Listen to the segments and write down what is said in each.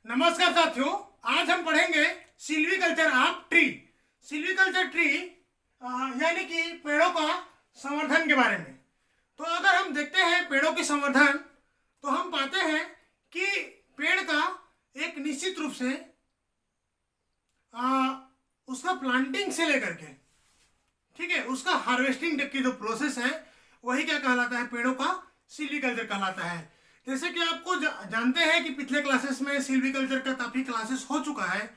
नमस्कार साथियों, आज हम पढ़ेंगे silviculture of tree. Silviculture tree यानी कि पेड़ों का संवर्धन के बारे में। तो अगर हम देखते हैं पेड़ों के संवर्धन, तो हम पाते हैं कि पेड़ का एक निश्चित रूप से उसका प्लांटिंग से लेकर के, ठीक है, उसका हार्वेस्टिंग तक की जो प्रोसेस है वही क्या कहलाता है, पेड़ों का सिल्वीकल्चर कहलाता है। जैसे कि आपको जानते हैं कि पिछले क्लासेस में सिल्वीकल्चर का काफ़ी क्लासेस हो चुका है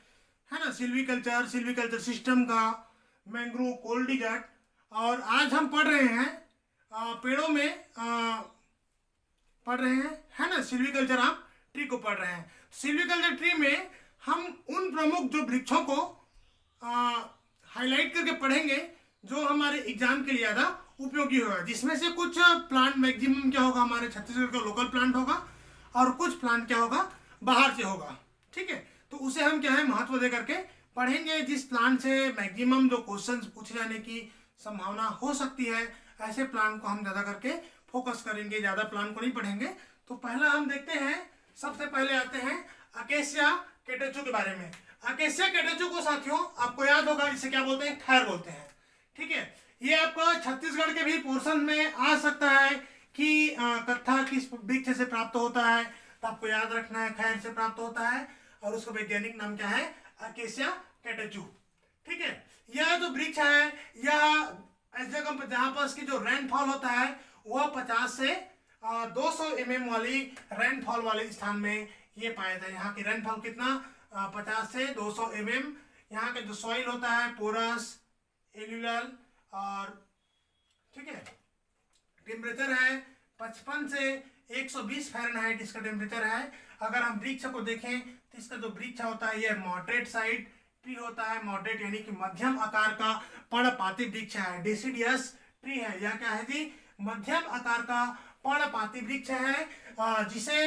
ना। सिल्वीकल्चर, सिल्वीकल्चर सिस्टम का, मैंग्रोव, कोल्ड डिजर्ट, और आज हम पढ़ रहे हैं पेड़ों में पढ़ रहे हैं, है ना, सिल्वीकल्चर ऑफ ट्री को पढ़ रहे हैं। सिल्वीकल्चर ट्री में हम उन प्रमुख जो वृक्षों को हाईलाइट करके पढ़ेंगे जो हमारे एग्जाम के लिए ज़्यादा उपयोगी होगा, जिसमें से कुछ प्लांट मैक्सिमम क्या होगा, हमारे छत्तीसगढ़ का लोकल प्लांट होगा और कुछ प्लांट क्या होगा, बाहर से होगा। ठीक है, तो उसे हम क्या है महत्व दे करके पढ़ेंगे। जिस प्लांट से मैक्सिमम जो क्वेश्चंस पूछे जाने की संभावना हो सकती है, ऐसे प्लांट को हम ज़्यादा करके फोकस करेंगे, ज़्यादा प्लांट को नहीं पढ़ेंगे। तो पहला हम देखते हैं, सबसे पहले आते हैं अकेसिया कैटेचू के बारे में। अकेसिया कैटेचू को साथियों आपको याद होगा, इसे क्या बोलते हैं, खैर बोलते हैं। ठीक है, ये आपका छत्तीसगढ़ के भी पोर्शन में आ सकता है कि कत्था किस वृक्ष से प्राप्त होता है, तो आपको याद रखना है खैर से प्राप्त होता है, और उसका वैज्ञानिक नाम क्या है, अकेसिया कैटेचू। ठीक है, यह जो वृक्ष है, यह ऐसी जगह पर जहाँ पर इसकी जो रेनफॉल होता है वह 50 से 200 mm वाली रेनफॉल वाले स्थान में ये पाया जाता है। यहाँ की रेनफॉल कितना, 50 से 200 mm। यहाँ का जो सॉइल होता है पोरस, एल्यूलर, और ठीक है, टेम्परेचर है 55 से 120 फ़ारेनहाइट इसका टेम्परेचर है। अगर हम वृक्ष को देखें तो इसका जो वृक्ष होता है यह मॉडरेट साइड ट्री होता है। मॉडरेट यानी कि मध्यम आकार का पर्णपाती वृक्ष है, डेसिडियस ट्री है। यह क्या है जी, मध्यम आकार का पर्णपाती वृक्ष है, जिसे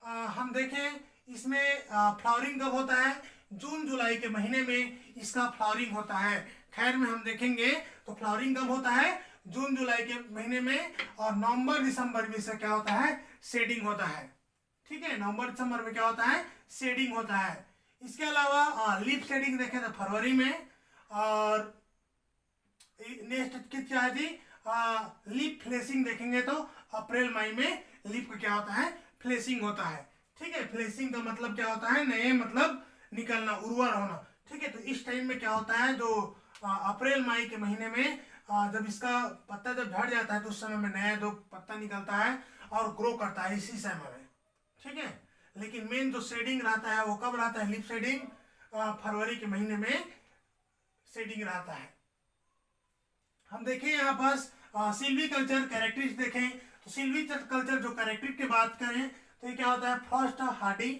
हम देखें इसमें फ्लावरिंग कब होता है, जून जुलाई के महीने में इसका फ्लावरिंग होता है। खैर में हम देखेंगे तो फ्लावरिंग कब होता है, जून जुलाई के महीने में, और नवंबर दिसंबर में इसका क्या होता है, शेडिंग होता है। ठीक है, नवंबर दिसंबर में क्या होता है, शेडिंग होता है। इसके अलावा लीफ शेडिंग देखें तो फरवरी में, और नेक्स्ट क्या है जी, लीफ फ्लेसिंग देखेंगे तो अप्रैल मई में लीफ का क्या होता है, फ्लेसिंग होता है। ठीक है, फ्लेसिंग का मतलब क्या होता है, नए मतलब निकलना, उर्वर होना। ठीक है, तो इस टाइम में क्या होता है, जो अप्रैल मई के महीने में जब इसका पत्ता जब झड़ जाता है तो उस समय में नया जो पत्ता निकलता है और ग्रो करता है इसी समय में। ठीक है, लेकिन मेन जो शेडिंग रहता है वो कब रहता है, लीफ शेडिंग फरवरी के महीने में शेडिंग रहता है। हम देखें यहाँ पास सिल्वीकल्चर कैरेक्टरिस्टिक देखें तो सिल्वीकल्चर जो कैरेक्टरिस्टिक की बात करें तो ये क्या होता है, फर्स्ट हार्डी।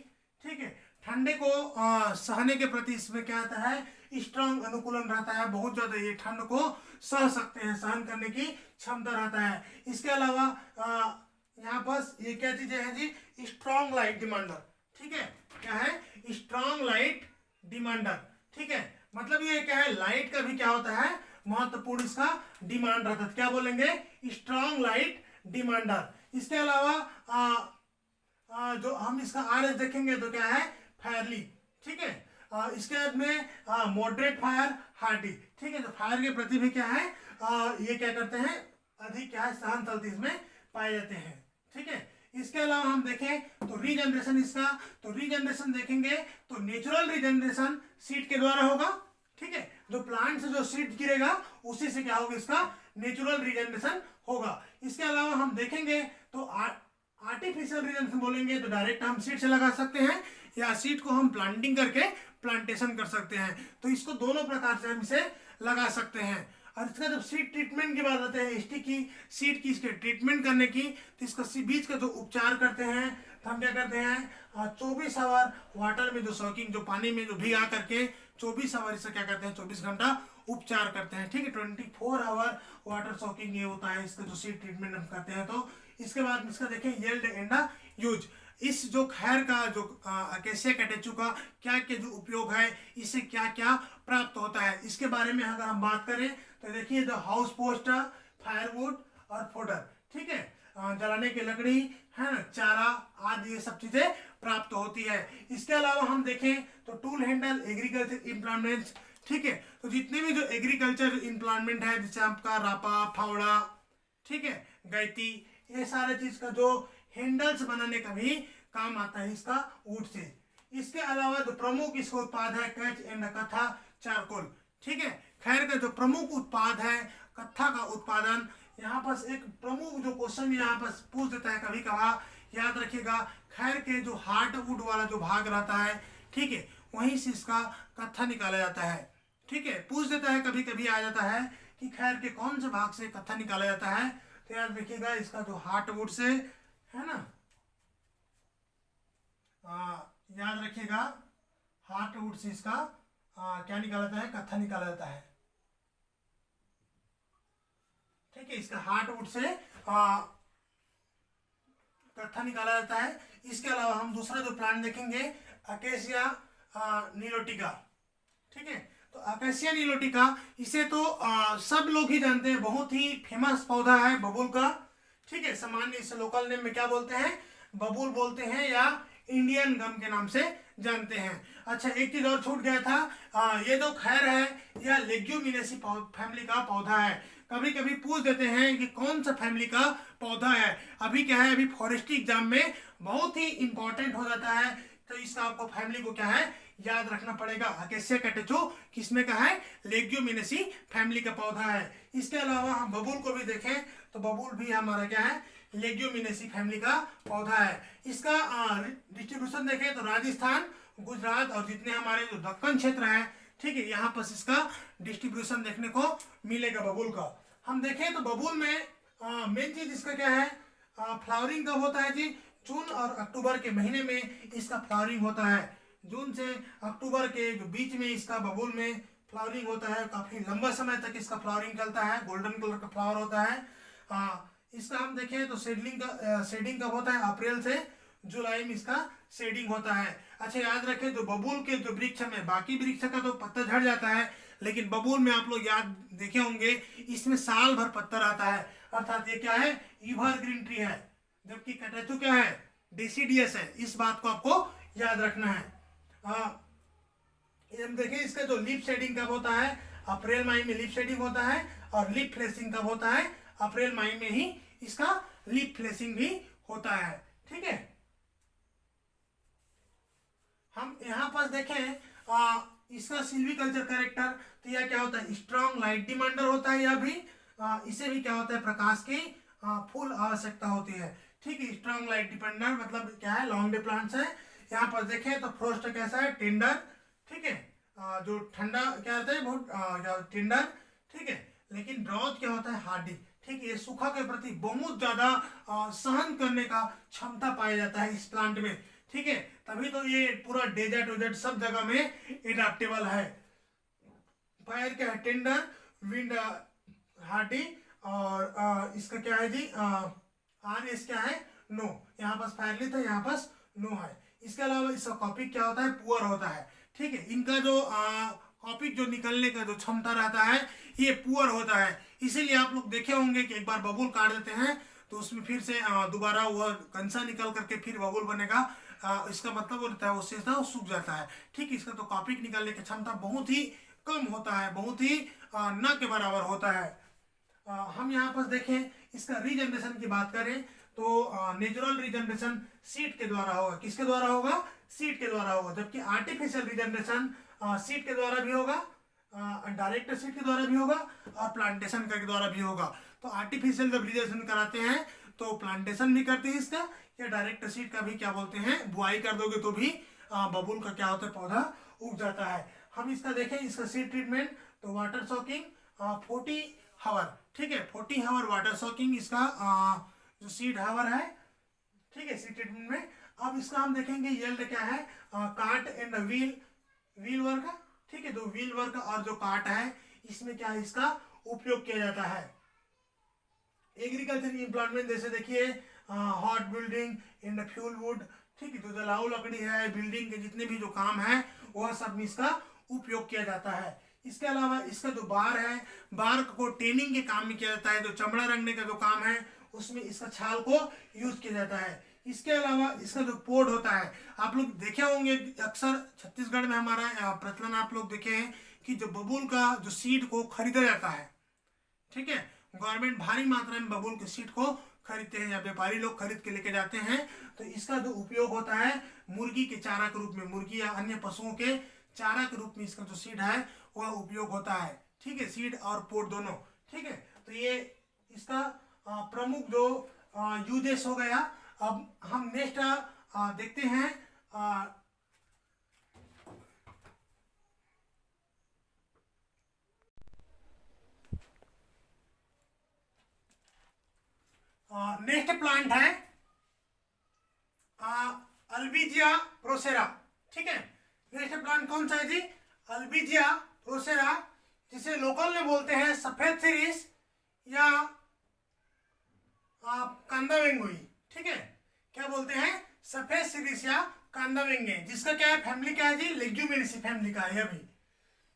ठीक है, ठंडे को सहने के प्रति इसमें क्या आता है, स्ट्रांग अनुकूलन रहता है, बहुत ज्यादा ये ठंड को सह सकते हैं, सहन करने की क्षमता रहता है। इसके अलावा यहाँ पास ये क्या चीजें हैं जी, स्ट्रांग लाइट डिमांडर। ठीक है, क्या है, स्ट्रांग लाइट डिमांडर। ठीक है, मतलब ये क्या है, लाइट का भी क्या होता है, महत्वपूर्ण इसका डिमांड रहता है। क्या बोलेंगे, स्ट्रांग लाइट डिमांडर। इसके अलावा जो हम इसका आर देखेंगे तो क्या है, फायरली। ठीक है, इसके बाद में मॉडरेट फायर, हार्डी। ठीक है, तो फायर के प्रति भी क्या है, ये क्या करते हैं, अधिक क्या है, सहनशीलता इसमें पाए जाते हैं। ठीक है, इसके अलावा हम देखें तो रीजनरेशन इसका, तो रीजनरेशन देखेंगे तो नेचुरल रीजनरेशन सीड के द्वारा होगा। ठीक है, जो प्लांट से जो सीड गिरेगा उसी से क्या होगा, इसका नेचुरल रीजनरेशन होगा। इसके अलावा हम देखेंगे तो आर्टिफिशियल रीजनरेशन बोलेंगे तो डायरेक्ट हम सीड से लगा सकते हैं, या सीड को हम प्लांटिंग करके प्लांटेशन कर सकते हैं। तो इसको दोनों प्रकार से हम इसे लगा सकते हैं। और इसका जब सीड ट्रीटमेंट की बात आते हैं, स्टिक की सीड की इसके ट्रीटमेंट करने की, तो इसका बीज का जो उपचार करते हैं तो हम क्या करते हैं, 24 आवर वाटर में जो सॉकिंग, जो पानी में जो भिगा करके 24 आवर इसे क्या करते हैं, 24 घंटा उपचार करते हैं। ठीक है, 24 आवर वाटर सॉकिंग ये होता है इसका जो सीड ट्रीटमेंट हम करते हैं। तो इसके बाद इसका देखें यील्ड एंड यूज, इस जो खैर का जो अकेसिया कैटेचू का क्या क्या जो उपयोग है, इससे क्या क्या प्राप्त होता है, इसके बारे में अगर हम बात करें तो देखिए, द हाउस पोस्ट, फायरवुड और फोडर। ठीक है, जलाने की लकड़ी है ना, चारा आदि ये सब चीजें प्राप्त होती है। इसके अलावा हम देखें तो टूल हैंडल, एग्रीकल्चर इम्प्लॉयमेंट्स, ठीक है। तो जितने भी जो एग्रीकल्चर इम्प्लॉयमेंट है, जैसे आपका रापा, फावड़ा, ठीक है, गैती, ये सारे चीज का जो हैंडल्स बनाने का भी काम आता है इसका वुड से। इसके अलावा जो प्रमुख इसका उत्पाद है कैच एंड कथा चारकोल, ठीक है। खैर का जो प्रमुख उत्पाद है कत्था का उत्पादन, यहाँ पर एक प्रमुख जो क्वेश्चन यहाँ पर पूछ देता है कभी कभार, याद रखिएगा, खैर के जो हार्डवुड वाला जो भाग रहता है, ठीक है, वहीं से इसका कत्था निकाला जाता है, ठीक है। पूछ देता है, कभी कभी आ जाता है कि खैर के कौन से भाग से कत्था निकाला जाता है, तो याद रखिएगा इसका जो हार्डवुड से है ना, याद रखिएगा हार्डवुड से इसका क्या निकाला जाता है, कत्था निकाला जाता है, ठीक है। इसका हार्डवुड से कत्था निकाला जाता है। इसके अलावा हम दूसरा जो प्लांट देखेंगे अकेसिया नीलोटिका, ठीक है। तो अकेसिया नीलोटिका, इसे तो सब लोग ही जानते हैं, बहुत ही फेमस पौधा है बबूल का, ठीक है। सामान्य इसे लोकल नेम में क्या बोलते हैं, बबूल बोलते हैं या इंडियन गम के नाम से जानते हैं। अच्छा, एक चीज और छूट गया था, ये जो खैर है यह लेग्यूमिनेसी फैमिली का पौधा है। कभी कभी पूछ देते हैं कि कौन सा फैमिली का पौधा है। अभी क्या है, अभी फॉरेस्ट्री एग्जाम में बहुत ही इंपॉर्टेंट हो जाता है, तो इसका आपको फैमिली को क्या है याद रखना पड़ेगा। अकेसिया कैटेचो किसमें का है, लेग्यूमिनेसी फैमिली का पौधा है। इसके अलावा हम बबूल को भी देखें तो बबूल भी हमारा क्या है, लेग्यूमिनेसी फैमिली का पौधा है। इसका डिस्ट्रीब्यूशन देखें तो राजस्थान, गुजरात और जितने हमारे जो दक्कन क्षेत्र है, ठीक है, यहाँ पर इसका डिस्ट्रीब्यूशन देखने को मिलेगा बबूल का। हम देखें तो बबूल में मेन चीज इसका क्या है, फ्लावरिंग कब होता है जी, जून और अक्टूबर के महीने में इसका फ्लावरिंग होता है। जून से अक्टूबर के जो बीच में इसका बबूल में फ्लावरिंग होता है, काफी लंबा समय तक इसका फ्लावरिंग चलता है, गोल्डन कलर का फ्लावर होता है। इसका हम देखें तो शेडिंग कब होता है, अप्रैल से जुलाई में इसका शेडिंग होता है। अच्छा, याद रखें जो बबूल के जो वृक्ष में, बाकी वृक्ष का तो पत्ता झड़ जाता है, लेकिन बबूल में आप लोग याद देखे होंगे इसमें साल भर पत्ता रहता है, अर्थात ये क्या है, एवरग्रीन ट्री है। जबकि कैटेचो क्या है, डेसिडियस है। इस बात को आपको याद रखना है। हम देखें इसका जो लीफ शेडिंग कब होता है, अप्रैल मई में लीफ शेडिंग होता है, और लीफ फ्लेशिंग कब होता है, अप्रैल मई में ही इसका लीफ फ्लेशिंग भी होता है, ठीक है। हम यहाँ पर देखें इसका सिल्वीकल्चर कैरेक्टर, तो यह क्या होता है, स्ट्रॉन्ग लाइट डिमांडर होता है, या भी इसे भी क्या होता है, प्रकाश की फुल आवश्यकता होती है, ठीक है। स्ट्रॉन्ग लाइट डिपेंडर मतलब क्या है, लॉन्ग डे प्लांट्स है। यहाँ पर देखें तो फ्रोस्ट कैसा है, टेंडर, ठीक है, जो ठंडा क्या होता है, बहुत टेंडर, ठीक है। लेकिन ड्रॉथ क्या होता है, हार्डी, ठीक है। ये सूखा के प्रति बहुत ज्यादा सहन करने का क्षमता पाया जाता है इस प्लांट में, ठीक है। तभी तो ये पूरा डेजर्ट वेजर्ट सब जगह में एडाप्टेबल है। फायर क्या है, टेंडर, विंड हार्डी, और इसका क्या है जी, आर एस क्या है, नो। यहाँ पास फायरलिथ है, यहाँ पास नो है। इसके अलावा इसका कॉपिक क्या होता है, पुअर होता है, ठीक है। इनका जो कॉपिक जो निकलने का जो क्षमता रहता है ये पुअर होता है। इसीलिए आप लोग देखे होंगे कि एक बार बबूल काट देते हैं तो उसमें फिर से दोबारा वह कंसा निकल करके फिर बबूल बनेगा। इसका मतलब वो रहता है, वो सीधा वो सूख जाता है, ठीक है। इसका तो कॉपिक निकालने की क्षमता बहुत ही कम होता है, बहुत ही न के बराबर होता है। हम यहाँ पर देखें इसका रीजनरेशन की बात करें तो नेचुरल रीजनरेशन सीड के द्वारा होगा। किसके द्वारा होगा, सीड के द्वारा होगा। जबकि आर्टिफिशियल रीजनरेशन सीड के द्वारा भी होगा, डायरेक्ट सीड के द्वारा भी होगा, और प्लांटेशन के द्वारा भी होगा। तो आर्टिफिशियल जब रीजनरेशन कराते हैं तो प्लांटेशन भी करते हैं इसका, या डायरेक्ट सीड का भी क्या बोलते हैं, बुआई कर दोगे तो भी बबूल का क्या होता है, पौधा उग जाता है। हम इसका देखें, इसका सीड ट्रीटमेंट तो वाटर सॉकिंग 40 हावर, ठीक है, 40 हावर वाटर सॉकिंग इसका जो सीड हावर है, ठीक है, सीड ट्रीटमेंट में। अब इसका हम देखेंगे येल्ड क्या है, काट एंड व्हील वर्क, ठीक है। तो व्हील वर्क और जो काट है इसमें क्या है, इसका उपयोग किया जाता है। एग्रीकल्चर इम्प्लॉयमेंट जैसे देखिए hot building and fuel wood, ठीक है, जो जलाऊ लकड़ी है, बिल्डिंग के जितने भी जो काम है वह सब में इसका उपयोग किया जाता है। इसके अलावा इसका जो बार है, बार को टेनिंग के काम में किया जाता है। जो चमड़ा रंगने का जो काम है उसमें इसका छाल को यूज किया जाता है। इसके अलावा इसका जो पोड होता है, आप लोग देखे होंगे अक्सर छत्तीसगढ़ में हमारा प्रचलन आप लोग देखे हैं कि जो बबूल का जो सीड को खरीदा जाता है, ठीक है, गवर्नमेंट भारी मात्रा में बबूल के सीड को खरीदते हैं या व्यापारी लोग खरीद के लेके जाते हैं। तो इसका जो उपयोग होता है मुर्गी के चारा के रूप में, मुर्गी या अन्य पशुओं के चारा के रूप में इसका जो सीड है वह उपयोग होता है, ठीक है, सीड और पोड दोनों, ठीक है। तो ये इसका प्रमुख जो यूजेस हो गया। अब हम नेक्स्ट देखते हैं नेक्स्ट प्लांट है अल्बिजिया प्रोसेरा, ठीक है। नेक्स्ट प्लांट कौन सा है जी? अल्बिजिया प्रोसेरा, जिसे लोकल में बोलते हैं सफेद सिरिस या कांदा बेंगोई, ठीक है। क्या बोलते हैं? सफेद सिरिस या कांदा बेंगे, जिसका क्या है फैमिली क्या है जी? लेग्यूमिनेसी फैमिली का है अभी,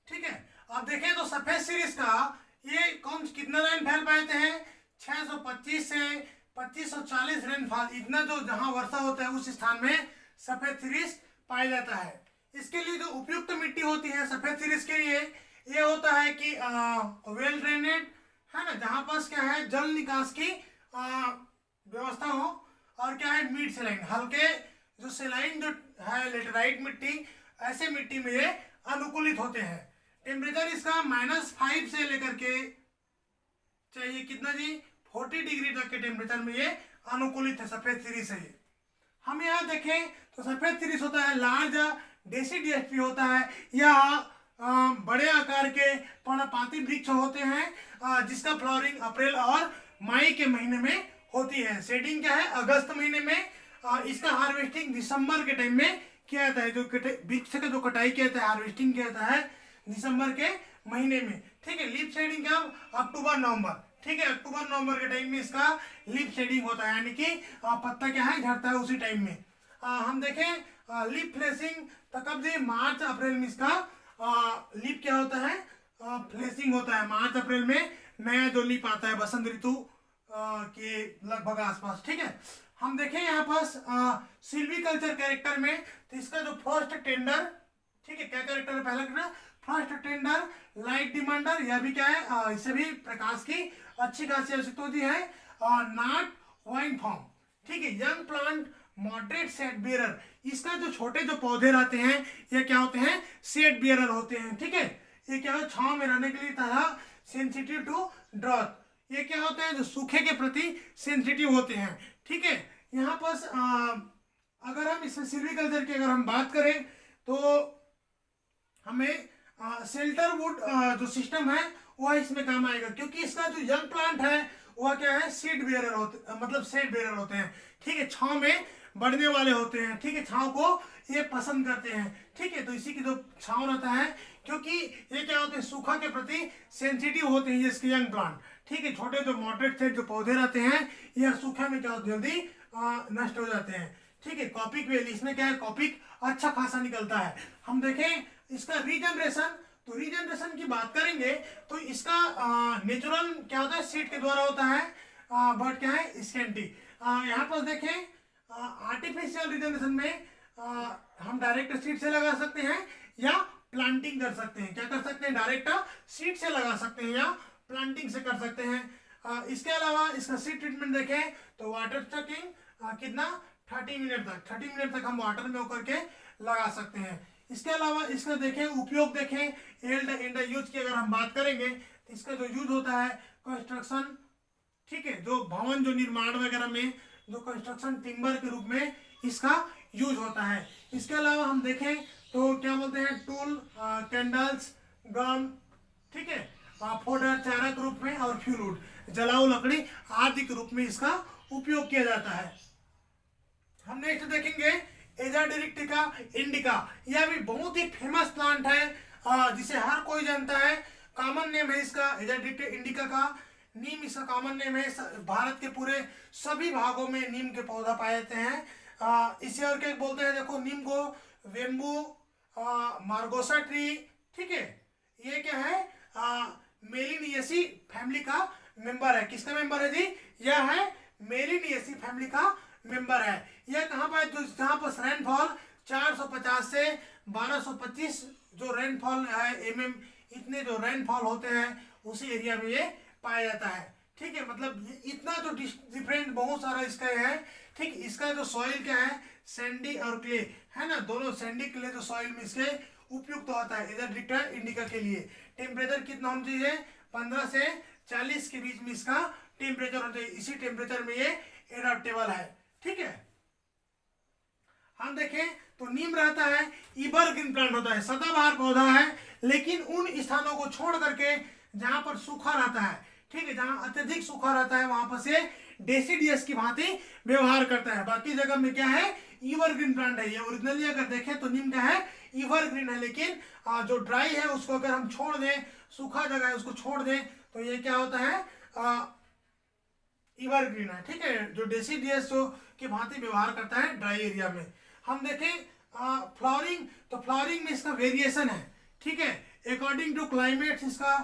ठीक है। अब देखें तो सफेद सिरिस का ये कौन कितना रेनफॉल पाते हैं? 625 से 2540 रेनफॉल, इतना जो जहां वर्षा होता है उस स्थान में सफेद सिरिस पाया जाता है। इसके लिए जो उपयुक्त मिट्टी होती है सफेद सिरिस के लिए, ये होता है कि वेल ड्रेनेड है ना, जहां पास क्या है जल निकास की व्यवस्था हो, और क्या है मिड सेलाइन, हल्के जो सेलाइन जो है लेटराइट मिट्टी, ऐसे मिट्टी में ये अनुकूलित होते हैं। टेम्परेचर इसका -5 से लेकर के चाहिए कितना जी? 40 डिग्री तक के टेम्परेचर में ये अनुकूलित है, सफेद सिरिस है ये। हम यहाँ देखें तो सफेद सिरिस होता है लार्ज डेसीडियस्ट्री होता है, या बड़े आकार के पर्णपाती वृक्ष होते हैं, जिसका फ्लावरिंग अप्रैल और मई के महीने में होती है। सेडिंग क्या है? अगस्त महीने में। इसका हार्वेस्टिंग दिसंबर के टाइम में किया जाता है, जो वृक्ष का जो कटाई किया जाता है, हार्वेस्टिंग किया जाता है दिसंबर के महीने में, ठीक है। लीफ शेडिंग कब? अक्टूबर नवंबर, ठीक है। अक्टूबर नवंबर के टाइम में इसका लीफ शेडिंग होता है, यानी कि पत्ता क्या है झड़ता है उसी टाइम में। हम देखें लीफ फ्लेशिंग तक कब जी? मार्च अप्रैल में इसका लीफ क्या होता है? फ्लेशिंग होता है। मार्च अप्रैल में नया जो लीफ आता है बसंत ऋतु के लगभग आसपास, ठीक है। हम देखें यहाँ पास सिल्वीकल्चर कैरेक्टर में, तो इसका जो फर्स्ट टेंडर, ठीक है, क्या कैरेक्टर है? पहला character first tender, light demander, यह भी क्या है इससे भी प्रकाश की अच्छी खासी आवश्यकता होती है, और नॉट वाइन फॉर्म, ठीक है। Young plant moderate set bearer, इसका जो छोटे जो पौधे रहते हैं ये क्या होते हैं? सेट बियरर होते हैं, ठीक है। ये क्या है? छांव में रहने के लिए तरह सेंसिटिव टू ड्रॉथ, ये क्या होते हैं? जो सूखे के प्रति सेंसिटिव होते हैं, ठीक है। यहाँ पास अगर हम इसमें सिल्वीकल्चर की अगर हम बात करें तो हमें शेल्टर वुड जो सिस्टम है वह इसमें काम आएगा, क्योंकि इसका जो यंग प्लांट है वह क्या है? सीड बेयरर होते, मतलब सेट बेयरर होते हैं, ठीक है। छांव में बढ़ने वाले होते हैं, ठीक है, छांव को ये पसंद करते हैं, ठीक है। तो इसी की जो छांव रहता है, क्योंकि ये क्या होते हैं? सूखा के प्रति सेंसिटिव होते हैं इसके यंग प्लांट, ठीक है। छोटे जो मॉडरेट सेट जो पौधे रहते हैं यह सूखा में क्या जल्दी नष्ट हो जाते हैं, ठीक है। कॉपिक वेली, इसमें क्या है? कॉपिक अच्छा खासा निकलता है। हम देखें इसका रीजनरेशन, तो रीजनरेशन की बात करेंगे तो इसका नेचुरल क्या होता है? सीड के द्वारा होता है, बट क्या है? स्कैंटी। यहाँ पर देखें आर्टिफिशियल रीजनरेशन में हम डायरेक्ट सीड से लगा सकते हैं या प्लांटिंग कर सकते हैं। क्या कर सकते हैं? डायरेक्ट सीड से लगा सकते हैं या प्लांटिंग से कर सकते हैं। इसके अलावा इसका सीड ट्रीटमेंट देखें तो वाटर स्टॉकिंग कितना? 30 मिनट तक, 30 मिनट तक हम वाटर में होकर के लगा सकते हैं। इसके अलावा इसका देखें उपयोग देखें एंड यूज की अगर हम बात करेंगे तो इसका जो यूज होता है कंस्ट्रक्शन, ठीक है, जो भवन जो निर्माण वगैरह में जो कंस्ट्रक्शन टिम्बर के रूप में इसका यूज होता है। इसके अलावा हम देखें तो क्या बोलते हैं? टूल, कैंडल्स, गम, ठीक है, फोडर चारा के रूप में, और फ्यूल, जलाऊ लकड़ी आदि के रूप में इसका उपयोग किया जाता है। हम नेक्स्ट देखेंगे एजाडिरेक्टिका इंडिका, यह भी बहुत ही फेमस प्लांट है जिसे हर कोई जानता है। कॉमन नेम है इसका एजाडिरेक्टिका इंडिका का, नीम इसका कॉमन नेम है। भारत के पूरे सभी भागों में नीम के पौधा पाए जाते हैं। इसे और क्या बोलते हैं? देखो नीम को वेम्बू मार्गोसा ट्री, ठीक है। ये क्या है? मेलिनियेसी फैमिली का मेंबर है। किसका मेंबर है जी? यह है मेलिनिएसी फैमिली का मेंबर है। यह कहाँ पर, जो जहाँ पर रेनफॉल 450 से 1225 जो रेनफॉल है इतने जो रेनफॉल होते हैं उसी एरिया में ये पाया जाता है। ठीक है, मतलब इतना जो डिफरेंट बहुत सारा इसका है। ठीक, इसका जो सॉइल क्या है, सैंडी और क्ले है ना, दोनों सैंडी क्ले जो सॉइल में इसके उपयुक्त होता है इधर डिक्टा इंडिका के लिए। टेम्परेचर कितना होना चाहिए, 15 से 40 के बीच में इसका टेम्परेचर होना चाहिए। इसी टेम्परेचर में ये एडाप्टेबल है। ठीक है, हम देखें तो नीम रहता है, इवरग्रीन प्लांट होता है, सदाबहार पौधा है, लेकिन उन स्थानों को छोड़ करके जहां पर सूखा रहता है, ठीक है, जहां अत्यधिक सूखा रहता है वहां पर से डेसिडियस की भांति व्यवहार करता है। बाकी जगह में क्या है, इवरग्रीन प्लांट है। ये ओरिजिनली अगर देखें तो नीम क्या है, इवरग्रीन है, लेकिन जो ड्राई है उसको अगर हम छोड़ दें, सूखा जगह है उसको छोड़ दें, तो ये क्या होता है, इवरग्रीन है। ठीक है, जो डेसिडियस जो की भांति व्यवहार करता है ड्राई एरिया में। हम देखें फ्लावरिंग, तो फ्लावरिंग में इसका वेरिएशन है। ठीक है, अकॉर्डिंग टू क्लाइमेट इसका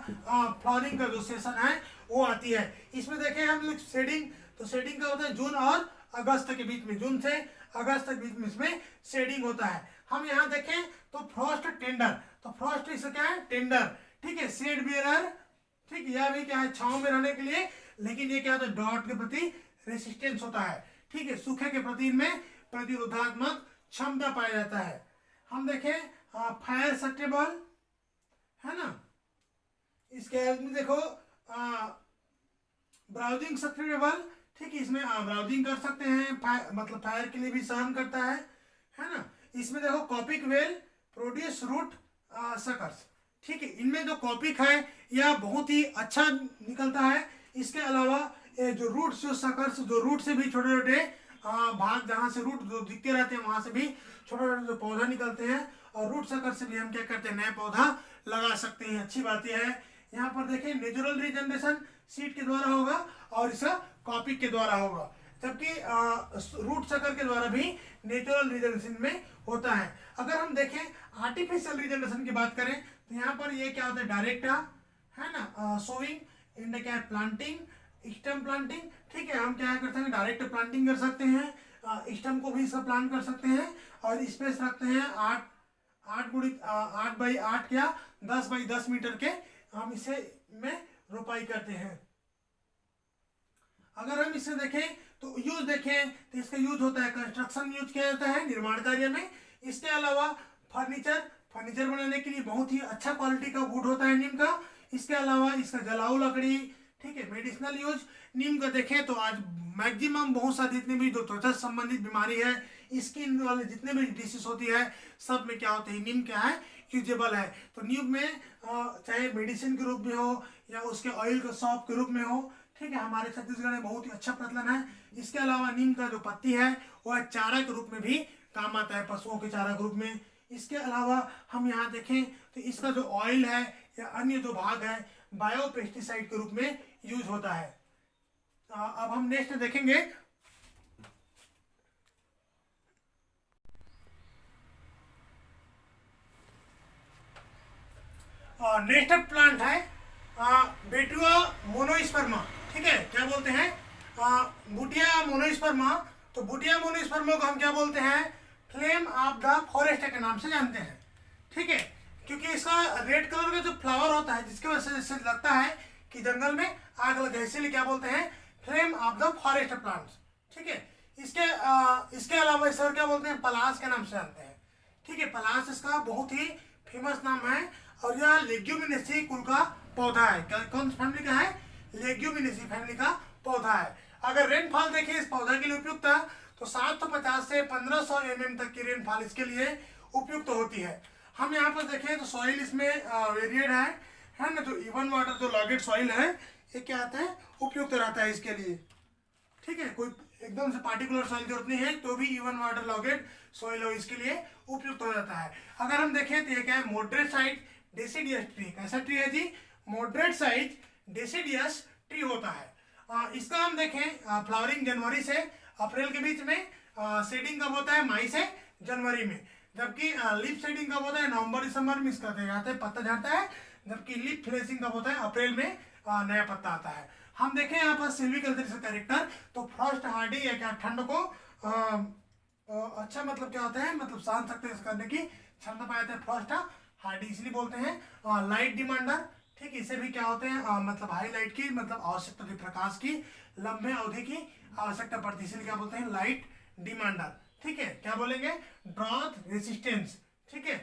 फ्लावरिंग का जो सेशन है वो आती है। इसमें देखें हम लोग शेडिंग, तो शेडिंग का होता है जून और अगस्त के बीच में, जून से अगस्त तक बीच में इसमें शेडिंग होता है। हम यहाँ देखें तो फ्रॉस्ट टेंडर, तो फ्रॉस्ट इसका क्या है, टेंडर। ठीक है, शेड बियरर, ठीक, यह भी क्या है, छांव में रहने के लिए, लेकिन ये क्या होता है, ड्रॉट के प्रति रेसिस्टेंस होता है। ठीक है, सूखे के प्रति इनमें प्रतिरोधात्मक क्षमता पाया जाता है। हम देखें फायर सस्टेबल है ना, इसके में देखो ब्राउजिंग सस्टेनेबल। ठीक है, इसमें ब्राउजिंग कर सकते हैं, मतलब फायर के लिए भी सहन करता है ना। इसमें देखो coppice well produce root suckers. ठीक है, इनमें जो कॉपिक है यह बहुत ही अच्छा निकलता है। इसके अलावा जो रूट्स, जो सकर्स, जो रूट से भी छोटे छोटे भाग, जहाँ से रूट जो दिखते रहते हैं वहां से भी छोटे छोटे जो पौधा निकलते हैं, और रूट सकर से भी हम क्या करते हैं, नया पौधा लगा सकते हैं। अच्छी बात यह है, यहाँ पर देखें नेचुरल रीजनरेशन सीड के द्वारा होगा और इसका कॉपिक के द्वारा होगा, जबकि रूट सकर के द्वारा भी नेचुरल रीजनरेशन में होता है। अगर हम देखें आर्टिफिशियल रीजनरेशन की बात करें तो यहाँ पर ये क्या होता है, डायरेक्ट है ना, सोइंग, इन क्या प्लांटिंग, स्टेम प्लांटिंग। ठीक है, हम क्या करते हैं, डायरेक्ट प्लांटिंग कर सकते हैं, स्टेम को भी इसका प्लांट कर सकते हैं, और स्पेस रखते हैं 8 बाई 8 या 10 बाई 10 मीटर के, हम इसे में रोपाई करते हैं। अगर हम इसे देखें तो यूज देखें तो इसका यूज होता है, कंस्ट्रक्शन यूज किया जाता है निर्माण कार्य में। इसके अलावा फर्नीचर बनाने के लिए बहुत ही अच्छा क्वालिटी का वुड होता है नीम का। इसके अलावा इसका जलाऊ लकड़ी, ठीक है, मेडिसिनल यूज। नीम का देखें तो आज मैक्सिमम बहुत सारी जितनी भी जो त्वचा संबंधित बीमारी है, स्किन वाले जितने भी डिसीज होती है, सब में क्या होते हैं, नीम क्या है, यूजेबल है। तो नीम में चाहे मेडिसिन के रूप में हो या उसके ऑयल के सॉप के रूप में हो, ठीक है, हमारे छत्तीसगढ़ में बहुत ही अच्छा प्रचलन है। इसके अलावा नीम का जो पत्ती है वह चारा के रूप में भी काम आता है, पशुओं के चारा के रूप में। इसके अलावा हम यहाँ देखें तो इसका जो ऑयल है या अन्य जो भाग है बायो पेस्टिसाइड के रूप में यूज होता है। अब हम नेक्स्ट देखेंगे नेक्स्ट प्लांट है बेटुआ मोनोस्पर्मा। ठीक है, क्या बोलते हैं, बुटिया मोनोस्पर्मा। तो बुटिया मोनोस्पर्मा को हम क्या बोलते हैं, फ्लेम ऑफ द फॉरेस्ट के नाम से जानते हैं। ठीक है, क्योंकि इसका रेड कलर का जो फ्लावर होता है जिसकी वजह से लगता है कि जंगल में आग लगे, इसीलिए क्या बोलते हैं, flame of the forest plants. ठीक है, इसके अलावा इसे क्या बोलते हैं, पलाश के नाम से जानते हैं। ठीक है, पलाश इसका बहुत ही फेमस नाम है, और यह लेग्यूमिनेसी कुल का पौधा है। कौन सी फैमिली का है, लेग्यूमिनेसी फैमिली का पौधा है। अगर रेनफॉल देखें इस पौधा के लिए उपयुक्त है तो 750 से 1500 mm तक की रेनफॉल इसके लिए उपयुक्त होती है। हम यहाँ पर देखें तो सॉइल इसमें वेरिएड है ना, जो इवन वाटर जो लॉगेड सॉइल है ये क्या आता है, उपयुक्त रहता है इसके लिए। ठीक है, कोई एकदम से पार्टिकुलर सॉइल जरूरत नहीं है, तो भी इवन वाटर लॉगेड सॉइल हो इसके लिए उपयुक्त हो जाता है। अगर हम देखें तो ये क्या है, मॉडरेट साइज डेसिडियस ट्री। कैसा ट्री है जी, मॉडरेट साइज डेसिडियस ट्री होता है। इसका हम देखें फ्लावरिंग जनवरी से अप्रैल के बीच में, शेडिंग कब होता है, मई से जनवरी में, जबकि लीफ शेडिंग कब होता है, नवंबर दिसंबर में इसका पत्ता झड़ता है, जबकि लीफ फ्लेशिंग कब होता है, अप्रैल में नया पत्ता आता है। हम देखें यहाँ पर सिल्वीकल्चर से कैरेक्टर, तो फ्रॉस्ट हार्डी या क्या ठंड को अच्छा मतलब क्या होता है, मतलब सहन शक्ति करने की क्षमता पाए जाते हैं, फ्रॉस्ट हार्डी इसलिए बोलते हैं। लाइट डिमांडर, ठीक, इसे भी क्या होते हैं मतलब हाई लाइट की मतलब आवश्यकता होती है, प्रकाश की लंबे अवधि की आवश्यकता पड़ती है, इसलिए क्या बोलते हैं लाइट डिमांडर। ठीक है, क्या बोलेंगे, ड्रॉथ रेसिस्टेंस, ठीक है,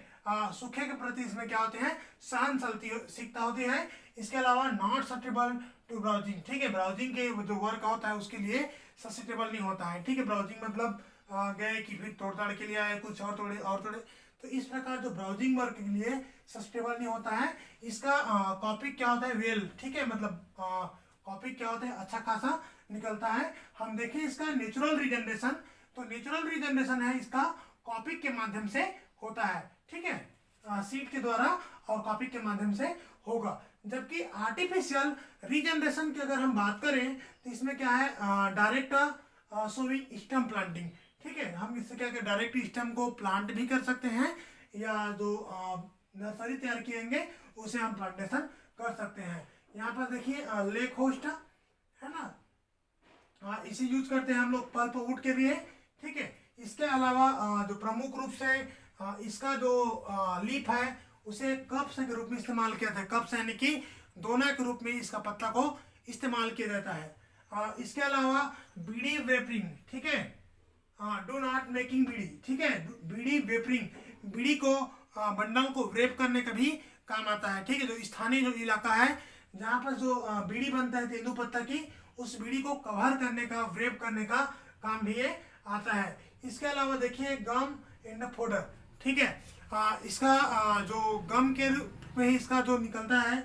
सूखे के प्रति इसमें क्या होते हैं, सहनशीलता होती है। इसके अलावा नॉट सस्टेबल टू ब्राउजिंग, ठीक है, ब्राउजिंग के जो वर्क होता है उसके लिए सस्टेबल नहीं होता है, ठीक है, ब्राउजिंग मतलब गए कि फिर तोड़ के लिए आए, कुछ और तोड़े, तो इस प्रकार जो ब्राउजिंग वर्क के लिए सस्टेबल नहीं होता है। इसका कॉपी क्या होता है, वेल, ठीक है, मतलब कॉपी क्या होता है, अच्छा खासा निकलता है। हम देखें इसका नेचुरल रीजनरेशन, तो नेचुरल रीजनरेशन है इसका कॉपी के माध्यम से होता है, ठीक है, सीड के द्वारा और कॉपी के माध्यम से होगा। जबकि आर्टिफिशियल रीजनरेशन की अगर हम बात करें तो इसमें क्या है, डायरेक्ट सोविंग स्टेम प्लांटिंग, ठीक है, हम इससे क्या करें, डायरेक्ट स्टेम को प्लांट भी कर सकते हैं, या जो नर्सरी तैयार किएंगे उसे हम प्लांटेशन कर सकते हैं। यहाँ पर देखिए लेक होस्ट है ना, इसे यूज करते हैं हम लोग पल्प वुड के लिए, ठीक है। इसके अलावा जो प्रमुख रूप से इसका जो लीफ है उसे कप्स के रूप में इस्तेमाल किया जाता है, कप्स यानी कि दोना के रूप में इसका पत्ता को इस्तेमाल किया जाता है। इसके अलावा बीड़ी वेपरिंग, ठीक है, डू नॉट मेकिंग बीड़ी, ठीक है, बीड़ी वेपरिंग, बीड़ी को बंडल को वेप करने का भी काम आता है, ठीक है, जो स्थानीय जो इलाका है जहाँ पर जो बीड़ी बनता है तेंदुपत्ता की, उस बीड़ी को कवर करने का, वेप करने का काम भी ये आता है। इसके अलावा देखिए गम एंड फोडर, ठीक है, इसका जो गम के रूप में इसका जो निकलता है,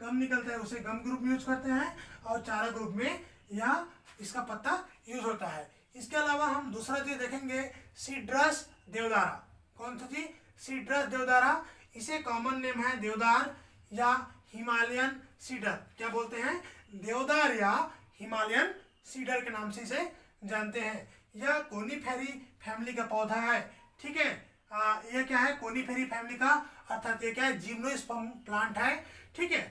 गम निकलता है उसे गम ग्रुप में यूज करते हैं, और चारा ग्रुप में या इसका पत्ता यूज होता है। इसके अलावा हम दूसरा चीज देखेंगे सीड्रस देवदारा, कौन सा चीज, सीड्रस देवदारा, इसे कॉमन नेम है देवदार या हिमालयन सीडर, क्या बोलते हैं, देवदार या हिमालयन सीडर के नाम से इसे जानते हैं। यह कोनीफेरी फैमिली का पौधा है, ठीक है, यह क्या है, कोनीफेरी फैमिली का, अर्थात ये क्या है, जिम्नोस्पर्म प्लांट है, ठीक है,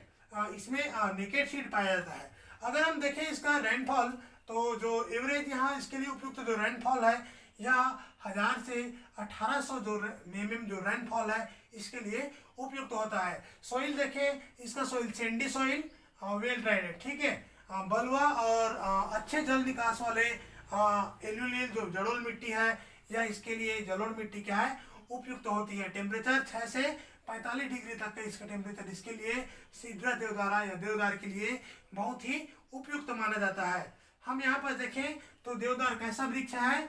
इसमें नेकेड सीड पाया जाता है। अगर हम देखें इसका रेनफॉल, तो जो एवरेज यहाँ इसके लिए उपयुक्त जो रेनफॉल है यह 1000 से 1800 जो mm जो रेनफॉल है इसके लिए उपयुक्त होता है। सॉइल देखें, इसका soil Sandy soil, well dried है, ठीक है, बलुआ और अच्छे जल निकास वाले एल्यूलियल जो जलोढ़ मिट्टी है या इसके लिए जलोढ़ मिट्टी क्या है, उपयुक्त होती है। टेम्परेचर 6 से 45 डिग्री तक का इसका टेम्परेचर इसके लिए सीड्रस देवदारा या देवदार के लिए बहुत ही उपयुक्त माना जाता है। हम यहाँ पर देखें तो देवदार कैसा वृक्ष है,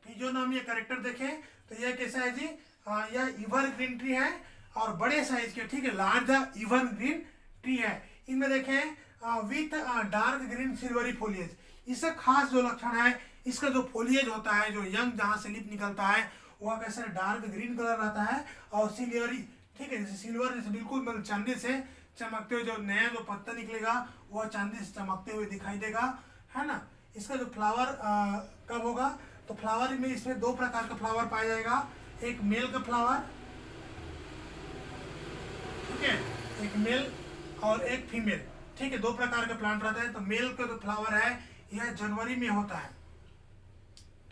फिजियोनॉमी कैरेक्टर देखें तो यह कैसा है जी, यह इवरग्रीन ट्री है और बड़े साइज के, ठीक है, लार्ज इवरग्रीन ट्री है। इनमें देखें with dark green silvery foliage, इसका खास जो लक्षण है, इसका जो फोलिएज होता है, जो यंग जहाँ से लिप निकलता है वह कैसे डार्क ग्रीन कलर रहता है और सिल्वरी, ठीक है, जैसे सिल्वर जैसे बिल्कुल मतलब चांदी से चमकते हुए, जो नया जो पत्ता निकलेगा वह चांदी से चमकते हुए दिखाई देगा, है ना। इसका जो फ्लावर कब होगा, तो फ्लावर में इसमें 2 प्रकार का फ्लावर पाया जाएगा, एक मेल का फ्लावर, ठीक है, एक मेल और एक फीमेल, ठीक है, 2 प्रकार का प्लांट रहता है। तो मेल का जो फ्लावर है यह जनवरी में होता है,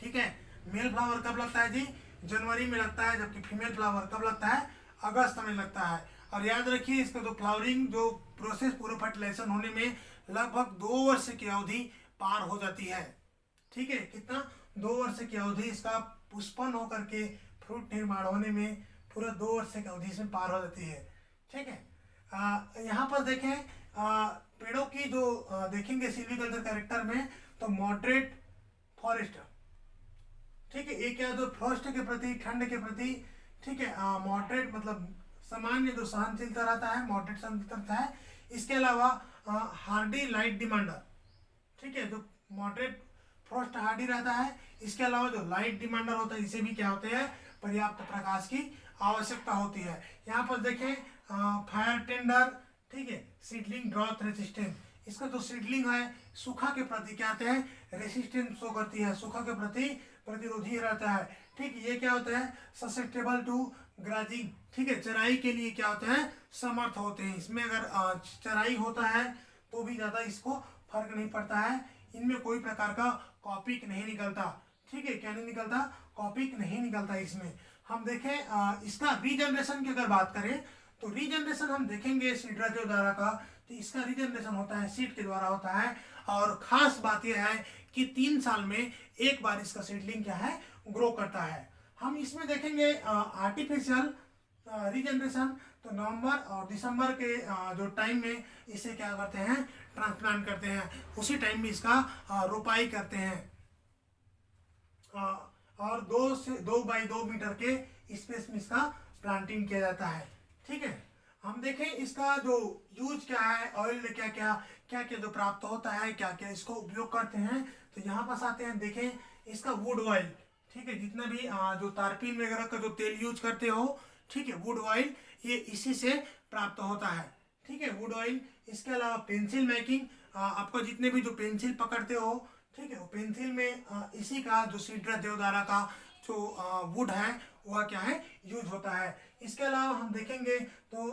ठीक है, मेल फ्लावर कब लगता है जी, जनवरी में लगता है, जबकि फीमेल फ्लावर कब लगता है, अगस्त में लगता है। और याद रखिए इसका जो फ्लावरिंग जो प्रोसेस पूरा फर्टिलाइजेशन होने में लगभग 2 वर्ष की अवधि पार हो जाती है, ठीक है, कितना, 2 वर्ष की अवधि इसका पुष्पन होकर के फ्रूट निर्माण होने में पूरा 2 वर्ष की अवधि इसमें पार हो जाती है, ठीक है। यहाँ पर देखें पेड़ों की जो देखेंगे सिल्वीकल्चर कैरेक्टर में, तो मॉडरेट फॉरेस्ट, ठीक है, एक क्या जो फ्रॉस्ट के प्रति, ठंड के प्रति, ठीक है, मॉडरेट मतलब सामान्य जो सहनशीलता रहता है, मॉडरेट सहनशीलता रहता है। इसके अलावा हार्डी लाइट डिमांडर, ठीक है, जो मॉडरेट फ्रॉस्ट हार्डी रहता है। इसके अलावा जो लाइट डिमांडर होता है इसे भी क्या होते हैं, पर्याप्त प्रकाश की आवश्यकता होती है। यहाँ पर देखें फायर टेंडर, ठीक है, सीडलिंग ड्रॉथ रेसिस्टेंट, इसका जो सीडलिंग है सूखा के प्रति क्या होते हैं, रेसिस्टेंट शो करती है, सूखा के प्रति प्रतिरोधी रहता है, ठीक, ये क्या होता है, ससेप्टेबल टू ग्राजिंग, ठीक है, चराई के लिए क्या होते हैं, समर्थ होते हैं। इसमें अगर चराई होता है तो भी ज़्यादा इसको फर्क नहीं पड़ता है, इनमें कोई प्रकार का कॉपिक नहीं निकलता। ठीक है, क्या नहीं निकलता, कॉपिक नहीं निकलता इसमें। हम देखें इसका रीजनरेशन की अगर बात करें तो रीजनरेशन हम देखेंगे सीड्रा देवदारा का, तो इसका रीजनरेशन होता है सीड के द्वारा होता है। और खास बात यह है कि 3 साल में एक बार इसका सीडलिंग क्या है, ग्रो करता है। हम इसमें देखेंगे आर्टिफिशियल रीजनरेशन, तो नवंबर और दिसंबर के जो टाइम में इसे क्या करते हैं, ट्रांसप्लांट करते हैं, उसी टाइम में इसका रोपाई करते हैं। और 2 मीटर के स्पेस में इसका प्लांटिंग किया जाता है। ठीक है, हम देखें इसका जो यूज क्या है, ऑयल क्या क्या जो प्राप्त होता है, क्या क्या इसको उपयोग करते हैं, तो यहाँ पास आते हैं। देखें इसका वुड ऑयल, ठीक है, जितना भी जो तारपीन वगैरह का जो तेल यूज करते हो, ठीक है, वुड ऑयल ये इसी से प्राप्त होता है। ठीक है, वुड ऑयल। इसके अलावा पेंसिल मेकिंग, आपको जितने भी जो पेंसिल पकड़ते हो, ठीक है, वो पेंसिल में इसी का जो सीड्रा देवदारा का जो वुड है वह क्या है, यूज होता है। इसके अलावा हम देखेंगे तो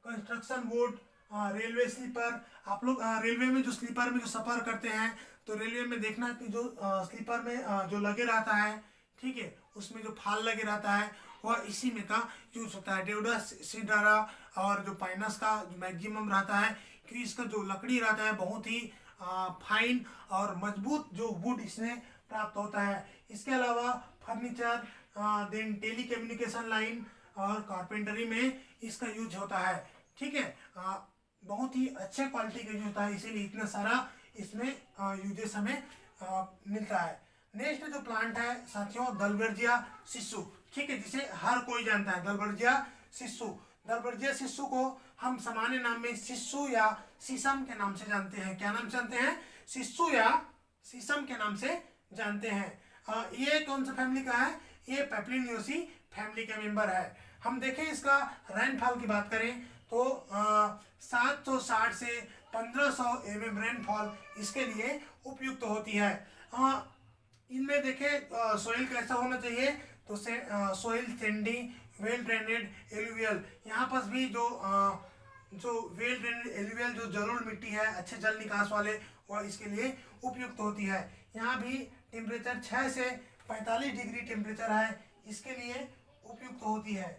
कंस्ट्रक्शन वुड, रेलवे स्लीपर, आप लोग रेलवे में जो स्लीपर में जो सफ़र करते हैं, तो रेलवे में देखना कि जो स्लीपर में जो लगे रहता है, ठीक है, उसमें जो फाल लगे रहता है वह इसी में का यूज होता है। देवदार सीड्रा और जो पाइनस का जो मैक्सिमम रहता है, क्योंकि इसका जो लकड़ी रहता है बहुत ही फाइन और मजबूत जो वुड इसमें प्राप्त होता है। इसके अलावा furniture, then telecommunication line और कारपेंटरी में इसका यूज होता है। ठीक है, बहुत ही अच्छे क्वालिटी का यूज होता है, इसीलिए इतना सारा इसमें यूजेस हमें मिलता है। नेक्स्ट जो प्लांट है साथियों, दलबर्जिया सिसु, ठीक है, जिसे हर कोई जानता है, दलबर्जिया सिसु। दलबर्जिया सिसु को हम सामान्य नाम में सिसु या शीशम के नाम से जानते हैं। क्या नाम से जानते हैं, सिसु या शीशम के नाम से जानते हैं। ये कौन सा फैमिली का है, ये पेपलिनियोसी फैमिली का मेंबर है। हम देखें इसका रेनफॉल की बात करें तो 760 से 1500 mm रेनफॉल इसके लिए उपयुक्त होती है। इनमें देखें सोइल कैसा होना चाहिए, तो सोइल सैंडी, वेल ड्रेनेड, एलुवियल। यहाँ पर भी जो वेल ड्रेनेड एलुवियल जो जलोढ़ मिट्टी है, अच्छे जल निकास वाले, वह इसके लिए उपयुक्त होती है। यहाँ भी टेम्परेचर 6 से 45 डिग्री टेम्परेचर है, इसके लिए उपयुक्त होती है।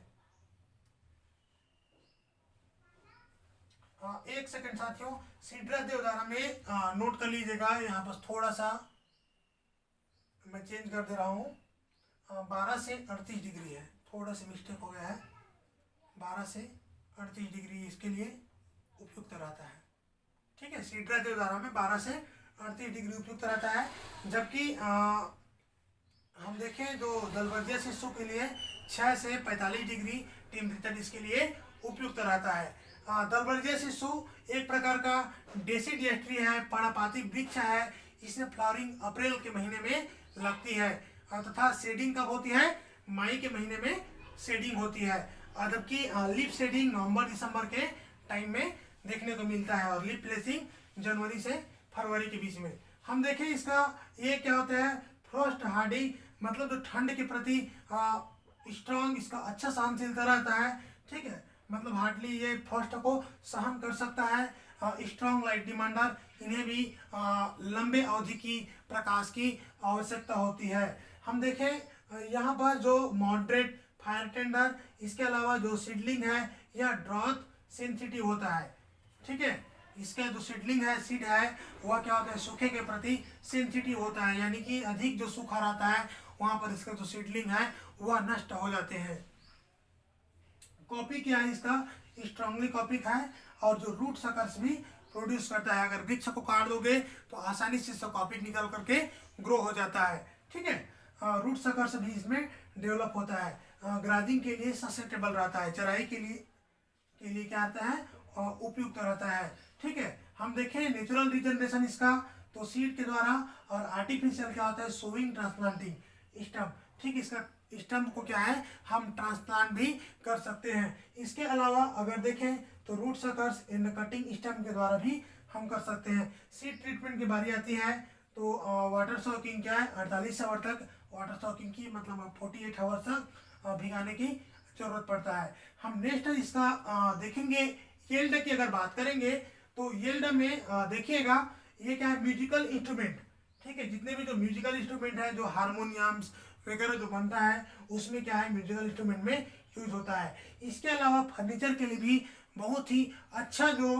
एक सेकंड साथियों, सीड्रा देवदारा में नोट कर लीजिएगा, यहाँ पर थोड़ा सा मैं चेंज कर दे रहा हूँ, 12 से 38 डिग्री है, थोड़ा सा मिस्टेक हो गया है, 12 से 38 डिग्री इसके लिए उपयुक्त रहता है। ठीक है, सीड्रा देवदारा में 12 से 38 डिग्री उपयुक्त रहता है, जबकि हम देखें जो दलबर्जिया सिसु के लिए 6 से 45 डिग्री टेम्परेचर इसके लिए उपयुक्त रहता है। दलबर्जिया सिसु एक प्रकार का डेसिडियस्ट्री है, पर्णपाती वृक्ष है। इसमें फ्लावरिंग अप्रैल के महीने में लगती है तथा शेडिंग कब होती है, मई के महीने में शेडिंग होती है, जबकि लीफ शेडिंग नवंबर दिसंबर के टाइम में देखने को मिलता है और लीफ प्लेसिंग जनवरी से फरवरी के बीच में। हम देखें इसका ये क्या होता है, फ्रॉस्ट हार्डी, मतलब जो ठंड के प्रति स्ट्रॉन्ग, इसका अच्छा सहनशीलता रहता है। ठीक है, मतलब हार्डली ये फ्रॉस्ट को सहन कर सकता है। स्ट्रॉन्ग लाइट डिमांडर, इन्हें भी लंबे अवधि की प्रकाश की आवश्यकता होती है। हम देखें यहाँ पर जो मॉडरेट फायर टेंडर, इसके अलावा जो सीडलिंग है यह ड्रॉथ सेंसिटिव होता है। ठीक है, इसका जो सीडलिंग है, सीड है, वह क्या होता है, सूखे के प्रति सेंसिटिव होता है, यानी कि अधिक जो सूखा रहता है वहाँ पर इसका जो सीडलिंग है वह नष्ट हो जाते हैं। कॉपी क्या है इसका, स्ट्रांगली कॉपिक है, और जो रूट सकर्स भी प्रोड्यूस करता है। अगर वृक्ष को काट दोगे तो आसानी से इसका कॉपिक निकल करके ग्रो हो जाता है। ठीक है, रूट सकर्स भी इसमें डेवलप होता है। ग्राजिंग के लिए ससेप्टेबल रहता है, चराई के लिए क्या आता है, उपयुक्त रहता है। ठीक है, हम देखें नेचुरल रीजनरेशन इसका, तो सीड के द्वारा, और आर्टिफिशियल क्या होता है, सोइंग ट्रांसप्लांटिंग स्टम्प। ठीक, इसका स्टम्प को क्या है, हम ट्रांसप्लांट भी कर सकते हैं। इसके अलावा अगर देखें तो root suckers in cutting stump के द्वारा भी हम कर सकते हैं। सीड ट्रीटमेंट की बारी आती है तो वाटर सॉकिंग क्या है, 48 आवर तक वाटर सॉकिंग की, मतलब 48 आवर तक भिगाने की जरूरत पड़ता है। हम नेक्स्ट इसका देखेंगे यील्ड की अगर बात करेंगे तो यील्ड में देखिएगा ये क्या है, म्यूजिकल इंस्ट्रूमेंट, ठीक है। जितने भी जो म्यूजिकल इंस्ट्रूमेंट है, जो हारमोनियम्स वगैरह जो बनता है, उसमें क्या है, म्यूजिकल इंस्ट्रूमेंट में यूज होता है। इसके अलावा फर्नीचर के लिए भी बहुत ही अच्छा जो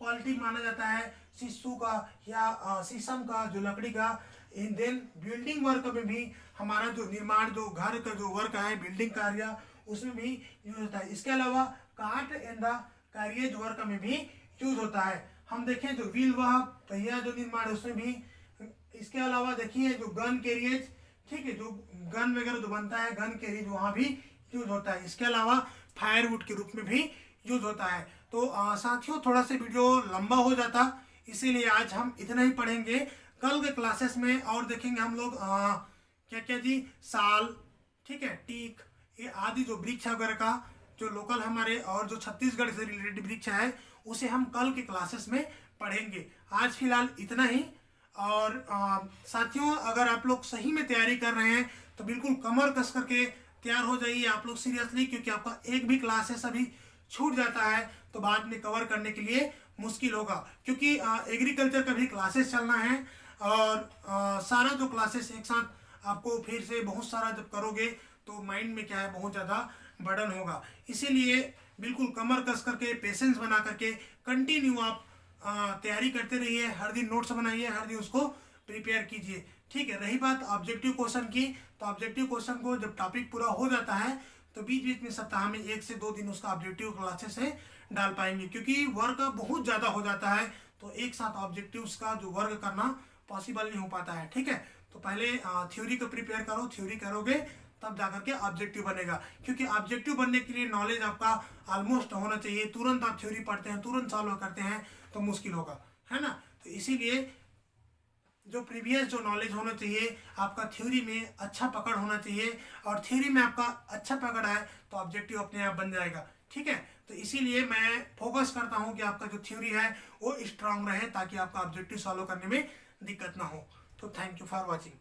क्वालिटी माना जाता है शीशु का या शीशम का, जो लकड़ी का। देन बिल्डिंग वर्क में भी हमारा जो निर्माण, जो घर का जो वर्क है, बिल्डिंग कार्य, उसमें भी यूज होता है। इसके अलावा cart and the carriage work में भी यूज होता है। हम देखें जो व्हील वह पहिया जो निर्माण है उसमें भी। इसके अलावा देखिए जो गन कैरियज, ठीक है, जो गन वगैरह जो बनता है, गन कैरियज वहाँ भी यूज होता है। इसके अलावा फायरवुड के रूप में भी यूज होता है। तो साथियों थोड़ा सा वीडियो लंबा हो जाता, इसीलिए आज हम इतना ही पढ़ेंगे। कल के क्लासेस में और देखेंगे हम लोग क्या क्या जी, साल, ठीक है, टीक, ये आदि जो वृक्ष वगैरह का जो लोकल हमारे और जो छत्तीसगढ़ से रिलेटेड वृक्ष है, उसे हम कल के क्लासेस में पढ़ेंगे। आज फिलहाल इतना ही। और साथियों अगर आप लोग सही में तैयारी कर रहे हैं तो बिल्कुल कमर कस करके तैयार हो जाइए आप लोग सीरियसली, क्योंकि आपका एक भी क्लासेस अभी छूट जाता है तो बाद में कवर करने के लिए मुश्किल होगा। क्योंकि एग्रीकल्चर का भी क्लासेस चलना है और सारा जो क्लासेस एक साथ आपको फिर से बहुत सारा जब करोगे तो माइंड में क्या है, बहुत ज़्यादा बर्डन होगा। इसीलिए बिल्कुल कमर कस करके, पेशेंस बना करके कंटिन्यू आप तैयारी करते रहिए। हर दिन नोट्स बनाइए, हर दिन उसको प्रिपेयर कीजिए, ठीक है। रही बात ऑब्जेक्टिव क्वेश्चन की, तो ऑब्जेक्टिव क्वेश्चन को जब टॉपिक पूरा हो जाता है तो बीच बीच में सप्ताह में 1 से 2 दिन उसका ऑब्जेक्टिव क्लासेस से डाल पाएंगे, क्योंकि वर्क बहुत ज़्यादा हो जाता है तो एक साथ ऑब्जेक्टिव्स का जो वर्क करना पॉसिबल नहीं हो पाता है, ठीक है। तो पहले थ्योरी को प्रिपेयर करो, थ्योरी करोगे तब जाकर के ऑब्जेक्टिव बनेगा। क्योंकि ऑब्जेक्टिव बनने के लिए नॉलेज आपका ऑलमोस्ट होना चाहिए। तुरंत आप थ्योरी पढ़ते हैं, तुरंत सॉल्व करते हैं तो मुश्किल होगा, है ना। तो इसीलिए जो प्रीवियस जो नॉलेज होना चाहिए, आपका थ्योरी में अच्छा पकड़ होना चाहिए, और थ्योरी में आपका अच्छा पकड़ है तो ऑब्जेक्टिव अपने आप बन जाएगा, ठीक है। तो इसीलिए मैं फोकस करता हूँ कि आपका जो थ्योरी है वो स्ट्रांग रहे, ताकि आपका ऑब्जेक्टिव सॉल्व करने में दिक्कत ना हो। तो थैंक यू फॉर वॉचिंग।